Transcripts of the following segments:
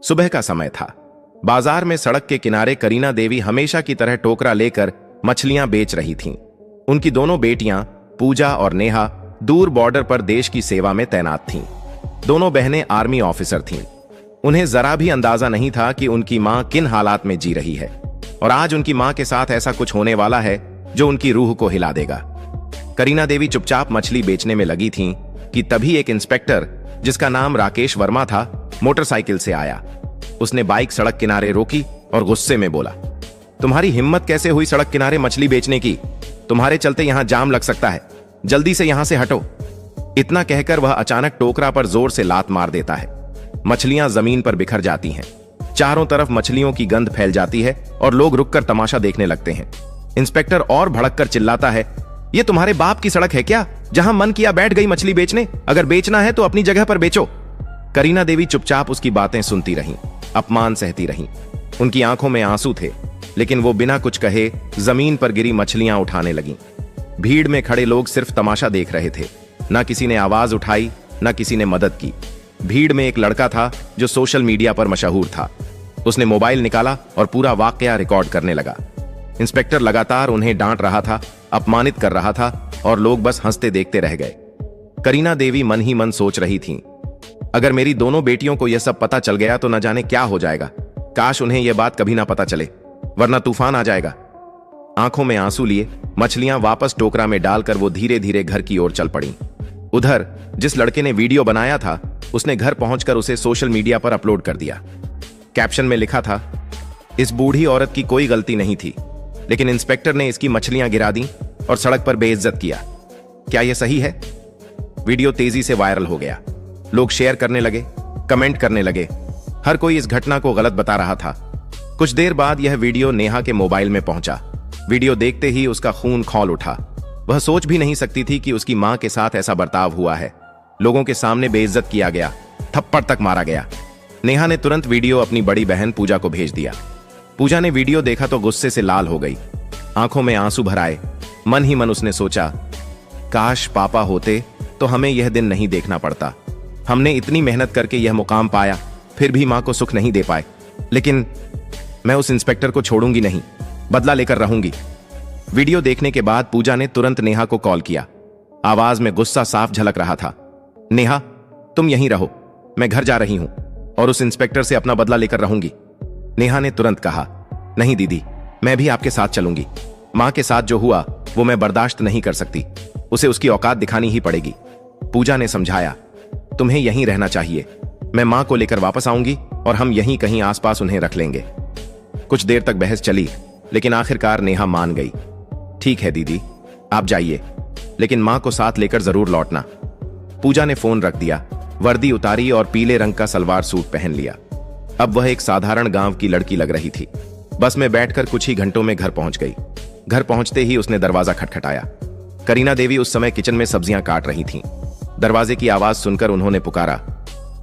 सुबह का समय था। बाजार में सड़क के किनारे करीना देवी हमेशा की तरह टोकरा लेकर मछलियां बेच रही थीं। उनकी दोनों बेटियां पूजा और नेहा दूर बॉर्डर पर देश की सेवा में तैनात थीं। दोनों बहनें आर्मी ऑफिसर थीं। उन्हें जरा भी अंदाजा नहीं था कि उनकी मां किन हालात में जी रही है और आज उनकी मां के साथ ऐसा कुछ होने वाला है जो उनकी रूह को हिला देगा। करीना देवी चुपचाप मछली बेचने में लगी थीं कि तभी एक इंस्पेक्टर, जिसका नाम राकेश वर्मा था, मोटरसाइकिल से आया। उसने बाइक सड़क किनारे रोकी और गुस्से में बोला, तुम्हारी हिम्मत कैसे हुई सड़क किनारे मछली बेचने की? तुम्हारे चलते यहां जाम लग सकता है, जल्दी से यहां से हटो। इतना कहकर वह अचानक टोकरा पर जोर से लात मार देता है। मछलियां जमीन पर बिखर जाती हैं। चारों तरफ मछलियों की गंध फैल जाती है और लोग रुककर तमाशा देखने लगते हैं। इंस्पेक्टर और भड़ककर चिल्लाता है, ये तुम्हारे बाप की सड़क है क्या, जहां मन किया बैठ गई मछली बेचने? अगर बेचना है तो अपनी जगह पर बेचो। करीना देवी चुपचाप उसकी बातें सुनती रहीं, अपमान सहती रहीं। उनकी आंखों में आंसू थे, लेकिन वो बिना कुछ कहे जमीन पर गिरी मछलियां उठाने लगीं। भीड़ में खड़े लोग सिर्फ तमाशा देख रहे थे। ना किसी ने आवाज उठाई, ना किसी ने मदद की। भीड़ में एक लड़का था जो सोशल मीडिया पर मशहूर था। उसने मोबाइल निकाला और पूरा वाकया रिकॉर्ड करने लगा। इंस्पेक्टर लगातार उन्हें डांट रहा था, अपमानित कर रहा था और लोग बस हंसते देखते रह गए। करीना देवी मन ही मन सोच रही थीं, अगर मेरी दोनों बेटियों को यह सब पता चल गया तो न जाने क्या हो जाएगा। काश उन्हें यह बात कभी ना पता चले, वरना तूफान आ जाएगा। आंखों में आंसू लिए मछलियां वापस टोकरा में डालकर वो धीरे धीरे घर की ओर चल पड़ी। उधर जिस लड़के ने वीडियो बनाया था, उसने घर पहुंचकर उसे सोशल मीडिया पर अपलोड कर दिया। कैप्शन में लिखा था, इस बूढ़ी औरत की कोई गलती नहीं थी, लेकिन इंस्पेक्टर ने इसकी मछलियां गिरा दी और सड़क पर बेइज्जत किया। क्या यह सही है? वीडियो तेजी से वायरल हो गया। लोग शेयर करने लगे, कमेंट करने लगे। हर कोई इस घटना को गलत बता रहा था। कुछ देर बाद यह वीडियो नेहा के मोबाइल में पहुंचा। वीडियो देखते ही उसका खून खौल उठा। वह सोच भी नहीं सकती थी कि उसकी मां के साथ ऐसा बर्ताव हुआ है। लोगों के सामने बेइज्जत किया गया, थप्पड़ तक मारा गया। नेहा ने तुरंत वीडियो अपनी बड़ी बहन पूजा को भेज दिया। पूजा ने वीडियो देखा तो गुस्से से लाल हो गई, आंखों में आंसू भर आए। मन ही मन उसने सोचा, काश पापा होते तो हमें यह दिन नहीं देखना पड़ता। हमने इतनी मेहनत करके यह मुकाम पाया, फिर भी मां को सुख नहीं दे पाए। लेकिन मैं उस इंस्पेक्टर को छोड़ूंगी नहीं, बदला लेकर रहूंगी। वीडियो देखने के बाद पूजा ने तुरंत नेहा को कॉल किया। आवाज में गुस्सा साफ झलक रहा था। नेहा, तुम यहीं रहो, मैं घर जा रही हूं और उस इंस्पेक्टर से अपना बदला लेकर रहूंगी। नेहा ने तुरंत कहा, नहीं दीदी, मैं भी आपके साथ चलूंगी। मां के साथ जो हुआ वो मैं बर्दाश्त नहीं कर सकती, उसे उसकी औकात दिखानी ही पड़ेगी। पूजा ने समझाया, तुम्हें यहीं रहना चाहिए। मैं मां को लेकर वापस आऊंगी और हम यहीं कहीं आसपास उन्हें रख लेंगे। कुछ देर तक बहस चली, लेकिन आखिरकार नेहा मान गई। ठीक है दीदी, आप जाइए, लेकिन मां को साथ लेकर जरूर लौटना। पूजा ने फोन रख दिया, वर्दी उतारी और पीले रंग का सलवार सूट पहन लिया। अब वह एक साधारण गांव की लड़की लग रही थी। बस में बैठकर कुछ ही घंटों में घर पहुंच गई। घर पहुंचते ही उसने दरवाजा खटखटाया। करीना देवी उस समय किचन में सब्जियां काट रही थीं। दरवाजे की आवाज सुनकर उन्होंने पुकारा,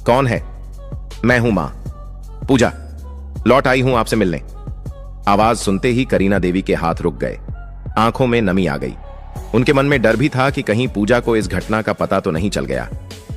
कौन है? मैं हूं मां, पूजा, लौट आई हूं आपसे मिलने। आवाज सुनते ही करीना देवी के हाथ रुक गए, आंखों में नमी आ गई। उनके मन में डर भी था कि कहीं पूजा को इस घटना का पता तो नहीं चल गया।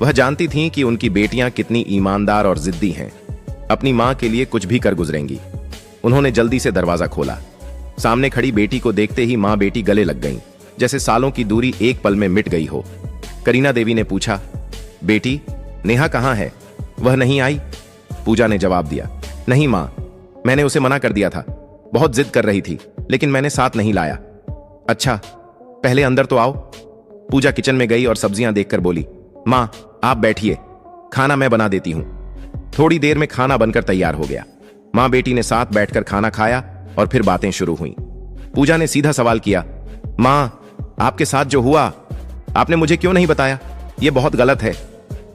वह जानती थीं कि उनकी बेटियां कितनी ईमानदार और जिद्दी हैं, अपनी मां के लिए कुछ भी कर गुजरेंगी। उन्होंने जल्दी से दरवाजा खोला। सामने खड़ी बेटी को देखते ही मां बेटी गले लग गईं, जैसे सालों की दूरी एक पल में मिट गई हो। करीना देवी ने पूछा, बेटी, नेहा कहां है? वह नहीं आई? पूजा ने जवाब दिया, नहीं मां, मैंने उसे मना कर दिया था। बहुत जिद कर रही थी, लेकिन मैंने साथ नहीं लाया। अच्छा, पहले अंदर तो आओ। पूजा किचन में गई और सब्जियां देखकर बोली, मां, आप बैठिए, खाना मैं बना देती हूं। थोड़ी देर में खाना बनकर तैयार हो गया। मां बेटी ने साथ बैठकर खाना खाया और फिर बातें शुरू हुई। पूजा ने सीधा सवाल किया, मां, आपके साथ जो हुआ, आपने मुझे क्यों नहीं बताया? यह बहुत गलत है।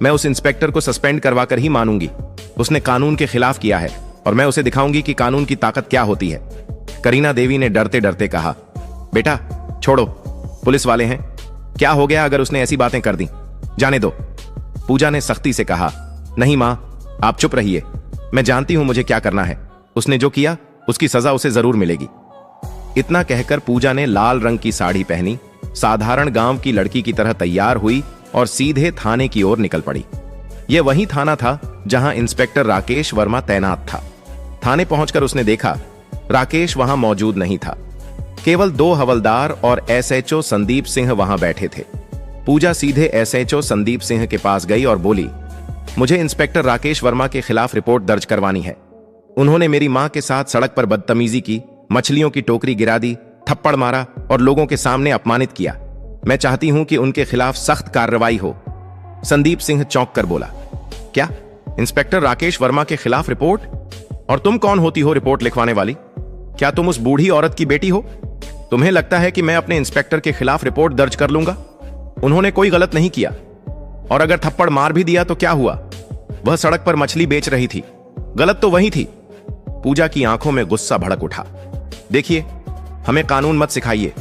मैं उस इंस्पेक्टर को सस्पेंड करवा कर ही मानूंगी। उसने कानून के खिलाफ किया है और मैं उसे दिखाऊंगी कि कानून की ताकत क्या होती है। करीना देवी ने डरते डरते कहा, बेटा छोड़ो, पुलिस वाले हैं, क्या हो गया अगर उसने ऐसी बातें कर दी? जाने दो। पूजा ने सख्ती से कहा, नहीं मां, आप चुप रहिए, मैं जानती हूं मुझे क्या करना है। उसने जो किया उसकी सजा उसे जरूर मिलेगी। इतना कहकर पूजा ने लाल रंग की साड़ी पहनी, साधारण गांव की लड़की की तरह तैयार हुई और सीधे थाने की ओर निकल पड़ी। यह वही थाना था जहां इंस्पेक्टर राकेश वर्मा तैनात था। थाने पहुंचकर उसने देखा राकेश वहां मौजूद नहीं था। केवल 2 हवलदार और एसएचओ संदीप सिंह वहां बैठे थे। पूजा सीधे एसएचओ संदीप सिंह के पास गई और बोली, मुझे इंस्पेक्टर राकेश वर्मा के खिलाफ रिपोर्ट दर्ज करवानी है। उन्होंने मेरी मां के साथ सड़क पर बदतमीजी की, मछलियों की टोकरी गिरा दी, थप्पड़ मारा और लोगों के सामने अपमानित किया। मैं चाहती हूं कि उनके खिलाफ सख्त कार्रवाई हो। संदीप सिंह चौंक कर बोला, क्या इंस्पेक्टर राकेश वर्मा के खिलाफ रिपोर्ट? और तुम कौन होती हो रिपोर्ट लिखवाने वाली? क्या तुम उस बूढ़ी औरत की बेटी हो? तुम्हें लगता है कि मैं अपने इंस्पेक्टर के खिलाफ रिपोर्ट दर्ज कर लूंगा? उन्होंने कोई गलत नहीं किया, और अगर थप्पड़ मार भी दिया तो क्या हुआ? वह सड़क पर मछली बेच रही थी, गलत तो वही थी। पूजा की आंखों में गुस्सा भड़क उठा। देखिए, हमें कानून मत सिखाइए।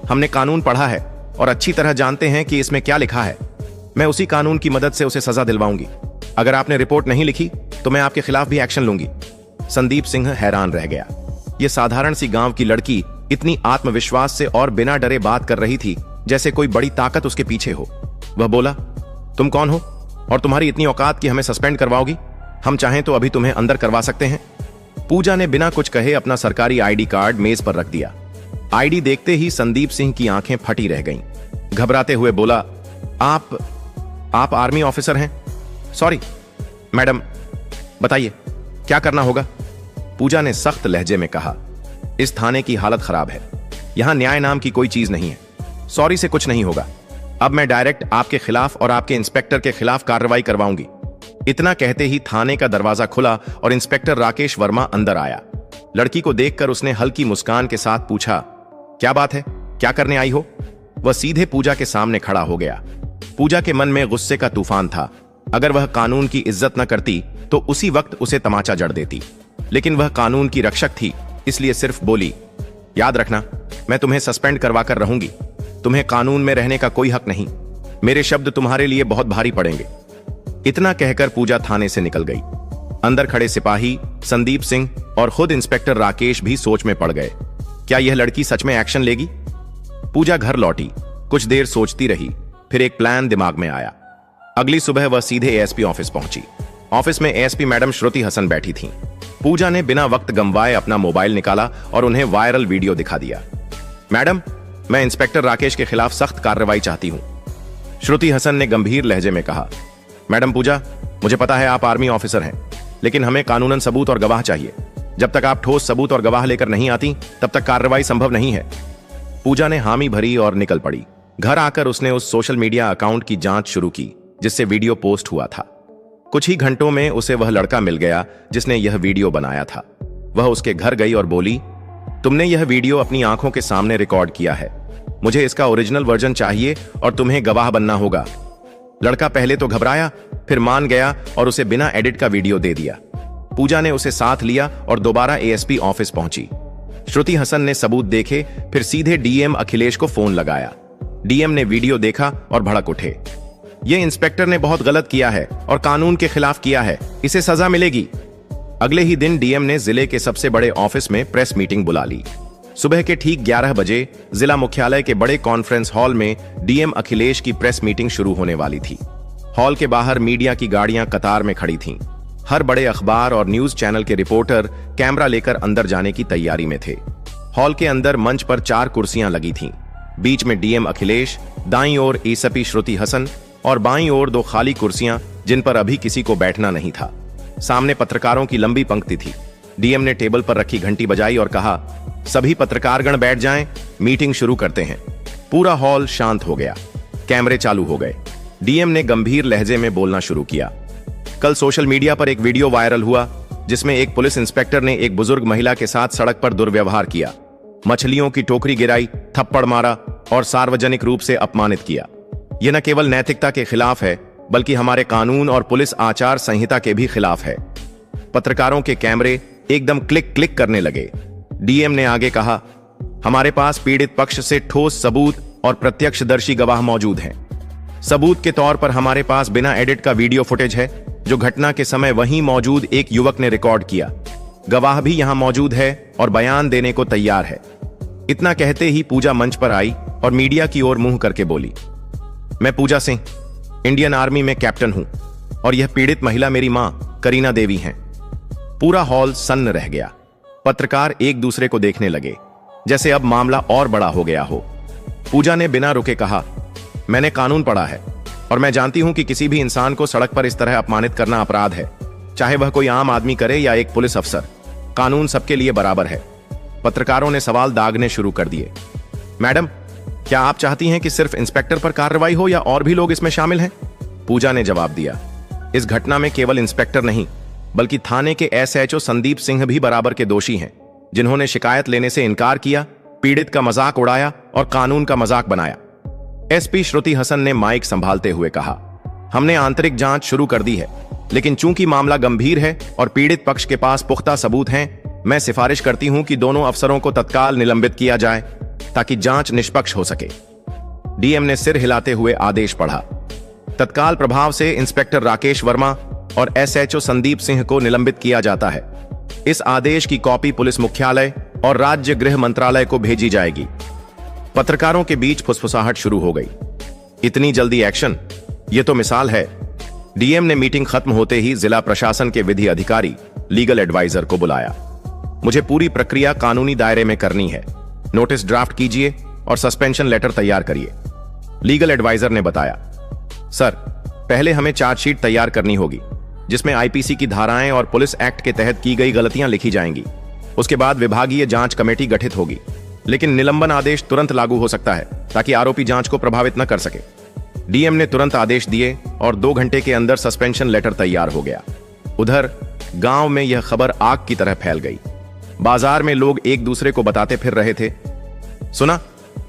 हमने कानून पढ़ा है और अच्छी तरह जानते हैं कि इसमें क्या लिखा है। मैं उसी कानून की मदद से उसे सजा दिलवाऊंगी। अगर आपने रिपोर्ट नहीं लिखी तो मैं आपके खिलाफ भी एक्शन लूंगी। संदीप सिंह हैरान रह गया। यह साधारण सी गांव की लड़की इतनी आत्मविश्वास से और बिना डरे बात कर रही थी जैसे कोई बड़ी ताकत उसके पीछे हो। वह बोला, तुम कौन हो और तुम्हारी इतनी औकात कि हमें सस्पेंड करवाओगी? हम चाहें तो अभी तुम्हें अंदर करवा सकते हैं। पूजा ने बिना कुछ कहे अपना सरकारी आईडी कार्ड मेज पर रख दिया। आईडी देखते ही संदीप सिंह की आंखें फटी रह गईं। घबराते हुए बोला, आप आर्मी ऑफिसर हैं? सॉरी मैडम, बताइए क्या करना होगा? पूजा ने सख्त लहजे में कहा, इस थाने की हालत खराब है। यहां न्याय नाम की कोई चीज नहीं है। सॉरी से कुछ नहीं होगा। अब मैं डायरेक्ट आपके खिलाफ और आपके इंस्पेक्टर के खिलाफ कार्रवाई करवाऊंगी। इतना कहते ही थाने का दरवाजा खुला और इंस्पेक्टर राकेश वर्मा अंदर आया। लड़की को देखकर उसने हल्की मुस्कान के साथ पूछा, क्या बात है, क्या करने आई हो? वह सीधे पूजा के सामने खड़ा हो गया। पूजा के मन में गुस्से का तूफान था। अगर वह कानून की इज्जत न करती तो उसी वक्त उसे तमाचा जड़ देती, लेकिन वह कानून की रक्षक थी, इसलिए सिर्फ बोली, याद रखना, मैं तुम्हें सस्पेंड करवा कर रहूंगी। तुम्हें कानून में रहने का कोई हक नहीं। मेरे शब्द तुम्हारे लिए बहुत भारी पड़ेंगे। इतना कहकर पूजा थाने से निकल गई। अंदर खड़े सिपाही संदीप सिंह और खुद इंस्पेक्टर राकेश भी सोच में पड़ गए। क्या यह लड़की सच में एक्शन लेगी? पूजा घर लौटी, कुछ देर सोचती रही, फिर एक प्लान दिमाग में आया। अगली सुबह वह सीधे एएसपी ऑफिस पहुंची। ऑफिस में एएसपी मैडम श्रुति हसन बैठी थीं। पूजा ने बिना वक्त गंवाए अपना मोबाइल निकाला और उन्हें वायरल वीडियो दिखा दिया। मैडम, मैं इंस्पेक्टर राकेश के खिलाफ सख्त कार्रवाई चाहती हूं। श्रुति हसन ने गंभीर लहजे में कहा, मैडम पूजा, मुझे पता है आप आर्मी ऑफिसर हैं, लेकिन हमें कानूनन सबूत और गवाह चाहिए। जब तक आप ठोस सबूत और गवाह लेकर नहीं आती तब तक कार्रवाई संभव नहीं है। पूजा ने हामी भरी और निकल पड़ी। घर आकर उसने उस सोशल मीडिया अकाउंट की जांच शुरू की जिससे वीडियो पोस्ट हुआ था। कुछ ही घंटों में उसे वह लड़का मिल गया जिसने यह वीडियो बनाया था। वह उसके घर गई और बोली, तुमने यह वीडियो अपनी आंखों के सामने रिकॉर्ड किया है। मुझे इसका ओरिजिनल वर्जन चाहिए और तुम्हें गवाह बनना होगा। लड़का पहले तो घबराया, फिर मान गया और उसे बिना एडिट का वीडियो दे दिया। पूजा ने उसे साथ लिया और दोबारा एएसपी ऑफिस पहुंची। श्रुति हसन ने सबूत देखे, फिर सीधे डीएम अखिलेश को फोन लगाया। डीएम ने वीडियो देखा और भड़क उठे। यह इंस्पेक्टर ने बहुत गलत किया है और कानून के खिलाफ किया है, इसे सजा मिलेगी। अगले ही दिन डीएम ने जिले के सबसे बड़े ऑफिस में प्रेस मीटिंग बुला ली। सुबह के ठीक 11 बजे जिला मुख्यालय के बड़े कॉन्फ्रेंस हॉल में डीएम अखिलेश की प्रेस मीटिंग शुरू होने वाली थी। हॉल के बाहर मीडिया की गाड़ियां कतार में खड़ी थीं। हर बड़े अखबार और न्यूज चैनल के रिपोर्टर कैमरा लेकर अंदर जाने की तैयारी में थे। हॉल के अंदर मंच पर 4 कुर्सियां लगी थीं। बीच में डीएम अखिलेश, दाईं ओर एएसपी श्रुति हसन और बाईं ओर 2 खाली कुर्सियां जिन पर अभी किसी को बैठना नहीं था। सामने पत्रकारों की लंबी पंक्ति थी। डीएम ने टेबल पर रखी घंटी बजाई और कहा, सभी पत्रकारगण बैठ जाएं, मीटिंग शुरू करते हैं। पूरा हॉल शांत हो गया। कैमरे चालू हो गए। डीएम ने गंभीर लहजे में बोलना शुरू किया। कल सोशल मीडिया पर एक वीडियो वायरल हुआ जिसमें एक पुलिस इंस्पेक्टर ने एक बुजुर्ग महिला के साथ सड़क पर दुर्व्यवहार किया, मछलियों की टोकरी गिराई, थप्पड़ मारा और सार्वजनिक रूप से अपमानित किया। यह न केवल नैतिकता के खिलाफ है बल्कि हमारे कानून और पुलिस आचार संहिता के भी खिलाफ है। पत्रकारों के कैमरे एकदम क्लिक क्लिक करने लगे। डीएम ने आगे कहा, हमारे पास पीड़ित पक्ष से ठोस सबूत और प्रत्यक्षदर्शी गवाह मौजूद हैं। सबूत के तौर पर हमारे पास बिना एडिट का वीडियो फुटेज है जो घटना के समय वहीं मौजूद एक युवक ने रिकॉर्ड किया। गवाह भी यहां मौजूद है और बयान देने को तैयार है। इतना कहते ही पूजा मंच पर आई और मीडिया की ओर मुंह करके बोली, मैं पूजा सिंह, इंडियन आर्मी में कैप्टन हूं और यह पीड़ित महिला मेरी मां करीना देवी हैं। पूरा हॉल सन्न रह गया। पत्रकार एक दूसरे को देखने लगे, जैसे अब मामला और बड़ा हो गया हो। पूजा ने बिना रुके कहा, मैंने कानून पढ़ा है और मैं जानती हूं कि किसी भी इंसान को सड़क पर इस तरह अपमानित करना अपराध है, चाहे वह कोई आम आदमी करे या एक पुलिस अफसर। कानून सबके लिए बराबर है। पत्रकारों ने सवाल दागने शुरू कर दिए। मैडम, क्या आप चाहती हैं कि सिर्फ इंस्पेक्टर पर कार्रवाई हो या और भी लोग इसमें शामिल हैं? पूजा ने जवाब दिया, इस घटना में केवल इंस्पेक्टर नहीं बल्कि थाने के एसएचओ संदीप सिंह भी बराबर के दोषी हैं, जिन्होंने शिकायत लेने से इनकार किया, पीड़ित का मजाक उड़ाया और कानून का मजाक बनाया। एसपी श्रुति हसन ने माइक संभालते हुए कहा, हमने आंतरिक जांच शुरू कर दी है, लेकिन चूंकि मामला गंभीर है और पीड़ित पक्ष के पास पुख्ता सबूत हैं, मैं सिफारिश करती हूं कि दोनों अफसरों को तत्काल निलंबित किया जाए ताकि जांच निष्पक्ष हो सके। डीएम ने सिर हिलाते हुए आदेश पढ़ा। तत्काल प्रभाव से इंस्पेक्टर राकेश वर्मा और एसएचओ संदीप सिंह को निलंबित किया जाता है। इस आदेश की कॉपी पुलिस मुख्यालय और राज्य गृह मंत्रालय को भेजी जाएगी। पत्रकारों के बीच फुसफुसाहट शुरू हो गई। इतनी जल्दी एक्शन? यह तो मिसाल है। डीएम ने मीटिंग खत्म होते ही जिला प्रशासन के विधि अधिकारी लीगल एडवाइजर को बुलाया। मुझे पूरी प्रक्रिया कानूनी दायरे में करनी है। नोटिस ड्राफ्ट कीजिए और सस्पेंशन लेटर तैयार करिए। लीगल एडवाइजर ने बताया, सर, पहले हमें चार्जशीट तैयार करनी होगी जिसमें आईपीसी की धाराएं और पुलिस एक्ट के तहत की गई गलतियां लिखी जाएंगी। उसके बाद विभागीय जांच कमेटी गठित होगी, लेकिन निलंबन आदेश तुरंत लागू हो सकता है ताकि आरोपी जांच को प्रभावित न कर सके। डीएम ने तुरंत आदेश दिए और 2 घंटे के अंदर सस्पेंशन लेटर तैयार हो गया। उधर गांव में यह खबर आग की तरह फैल गई। बाजार में लोग एक दूसरे को बताते फिर रहे थे, सुना,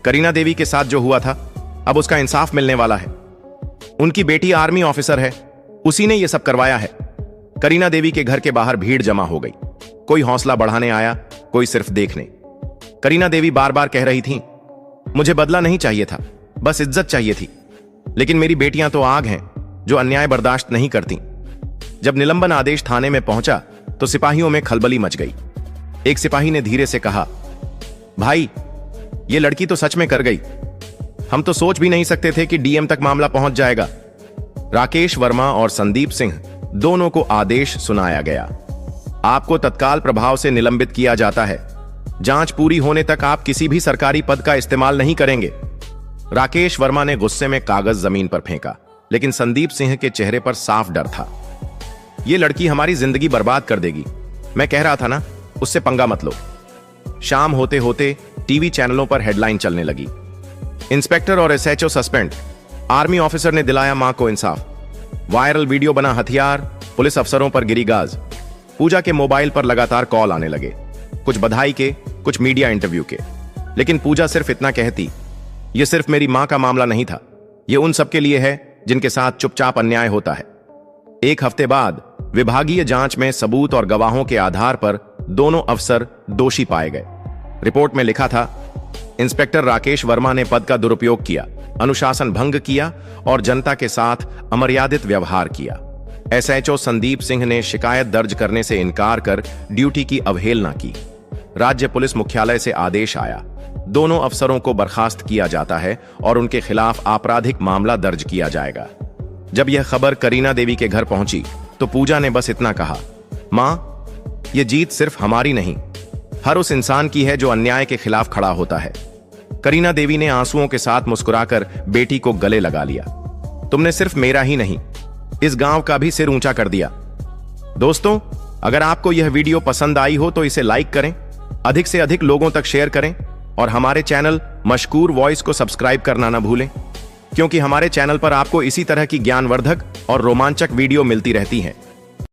करीना देवी के साथ जो हुआ था अब उसका इंसाफ मिलने वाला है। उनकी बेटी आर्मी ऑफिसर है, उसी ने यह सब करवाया है। करीना देवी के घर के बाहर भीड़ जमा हो गई। कोई हौसला बढ़ाने आया, कोई सिर्फ देखने। करीना देवी बार बार कह रही थी, मुझे बदला नहीं चाहिए था, बस इज्जत चाहिए थी। लेकिन मेरी बेटियां तो आग हैं जो अन्याय बर्दाश्त नहीं करती। जब निलंबन आदेश थाने में पहुंचा तो सिपाहियों में खलबली मच गई। एक सिपाही ने धीरे से कहा, भाई, ये लड़की तो सच में कर गई। हम तो सोच भी नहीं सकते थे कि डीएम तक मामला पहुंच जाएगा। राकेश वर्मा और संदीप सिंह दोनों को आदेश सुनाया गया। आपको तत्काल प्रभाव से निलंबित किया जाता है। जांच पूरी होने तक आप किसी भी सरकारी पद का इस्तेमाल नहीं करेंगे। राकेश वर्मा ने गुस्से में कागज जमीन पर फेंका, लेकिन संदीप सिंह के चेहरे पर साफ डर था। यह लड़की हमारी जिंदगी बर्बाद कर देगी। मैं कह रहा था ना, उससे पंगा मत लो। शाम होते होते टीवी चैनलों पर हेडलाइन चलने लगी, इंस्पेक्टर और एसएचओ सस्पेंड, आर्मी ऑफिसर ने दिलाया मां को इंसाफ, वायरल वीडियो बना हथियार, पुलिस अफसरों पर गिरी गाज। पूजा के मोबाइल पर लगातार कॉल आने लगे, कुछ बधाई के, कुछ मीडिया इंटरव्यू के। लेकिन पूजा सिर्फ इतना कहती, यह सिर्फ मेरी मां का मामला नहीं था, यह उन सबके लिए है जिनके साथ चुपचाप अन्याय होता है। 1 हफ्ते बाद विभागीय जांच में सबूत और गवाहों के आधार पर दोनों अफसर दोषी पाए गए। रिपोर्ट में लिखा था, इंस्पेक्टर राकेश वर्मा ने पद का दुरुपयोग किया, अनुशासन भंग किया और जनता के साथ अमर्यादित व्यवहार किया। एसएचओ संदीप सिंह ने शिकायत दर्ज करने से इनकार कर ड्यूटी की अवहेलना की। राज्य पुलिस मुख्यालय से आदेश आया, दोनों अफसरों को बर्खास्त किया जाता है और उनके खिलाफ आपराधिक मामला दर्ज किया जाएगा। जब यह खबर करीना देवी के घर पहुंची तो पूजा ने बस इतना कहा, मां, यह जीत सिर्फ हमारी नहीं, हर उस इंसान की है जो अन्याय के खिलाफ खड़ा होता है। करीना देवी ने आंसुओं के साथ मुस्कुराकर बेटी को गले लगा लिया। तुमने सिर्फ मेरा ही नहीं, इस गांव का भी सिर ऊंचा कर दिया। दोस्तों, अगर आपको यह वीडियो पसंद आई हो तो इसे लाइक करें, अधिक से अधिक लोगों तक शेयर करें और हमारे चैनल मशकूर वॉइस को सब्सक्राइब करना न भूलें, क्योंकि हमारे चैनल पर आपको इसी तरह की ज्ञानवर्धक और रोमांचक वीडियो मिलती रहती हैं।